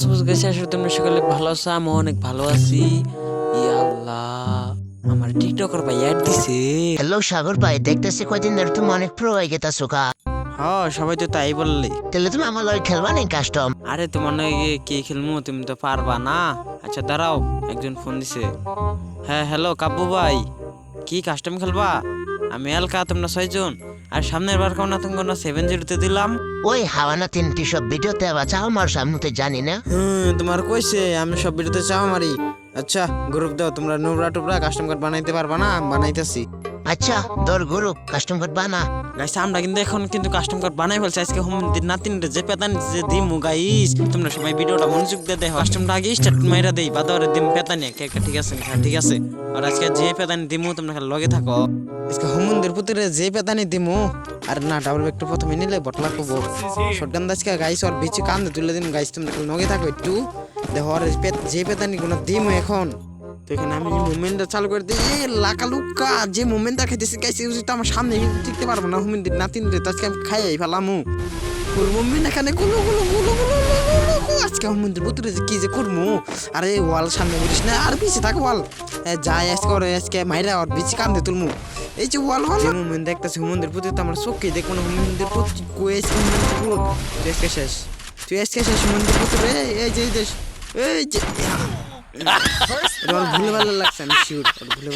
Suppose গেছে আসলে তোমরা সকলে ভালো আছো, আমি অনেক ভালো আছি। ইয়া আল্লাহ, আমার টিকটকার ভাই অ্যাড দিছে। হ্যালো সাগর ভাই, দেখতেছি কয়দিন ধরে তুমি অনেক প্রো হয়ে গেছো কা। হ্যাঁ, সবাই তো তাই বললে। তাহলে তুমি আমার লগে খেলবা নি কাস্টম? আরে তোমার নয় কি খেলমু, তুমি তো পারবা না। আচ্ছা দাঁড়াও, একজন ফোন দিছে। হ্যাঁ হ্যালো কাব্বু ভাই, কি কাস্টম খেলবা? আমি এলকা, তোমরা 6 জন। আর সামনের বার কোন না তুমি 7-0-তে দিলাম। ওই হাওয়ানা তিনটি সব ভিডিওতে বাঁচাও আমার সামনে তো জানি না। তোমার কইছে আমি সব ভিডিওতে চাও মারি। আচ্ছা গ্রুপ দাও, তোমরা নোবরা টুবরা কাস্টম কার্ড বানাইতে পারবা না, আমি বানাইতেছি। আচ্ছা দর গুরু কাস্টম কার্ড বানা। গাইস আমরা কিন্তু এখন কিন্তু কাস্টম কার্ড বানাই ফেলছি আজকে হোম দিন না তিনটে যে পেতানি যে দিমু গাইস, তোমরা সবাই ভিডিওটা মনোযোগ দিয়ে দেখো। কাস্টমটা আগে স্টার্ট মাইরা দেই, বাদারে দিম পেতানি একটা, ঠিক আছে? হ্যাঁ ঠিক আছে। আর আজকে যে পেতানি দিমু তোমরা খালি লগে থাকো। আজকে হোমন্দের পুত্রে যে পেতানি দিমু, আর না ডাবল একটু প্রথমে নিলে বটলা করবো শটগান আজকে গাইস, আর বিচি কান্দে তুলে দিন গাইস, তোমরা খালি লগে থাকো একটু দেখো। আর যে পেতানি গুলো দিমু এখন, তো এখানে আমি মুভমেন্টটা চালু করে দিই। লাকালুকা যে মুভমেন্টটা খাইতেছি গাইস, এটা আমার সামনে টিকতে পারবো না। হুমিন দিন নাতিন রে আজকে আমি খাইয়াই ফেলামু ফুল মুভমেন্ট এখানে গুলো গুলো গুলো গুলো গুলো। আজকে হুমিনদের ভিতরে যে কি যে করমু। আরে ওয়াল সামনে বলিস না, আর পিছে থাক ওয়াল। যাই আজকে ওরে আজকে মাইরা আর বিচি কান্দে তুলমু। এই যে ওয়াল ওয়াল যে মুভমেন্ট দেখতেছি হুমিনদের প্রতি, তো আমার চোখে দেখবো না। হুমিনদের প্রতি কোয়েস তুই আজকে শেষ, তুই আজকে শেষ হুমিনদের ভিতরে। এই যে এই যে ভুলে ভালো লাগছে, আমি শিওর ভুলে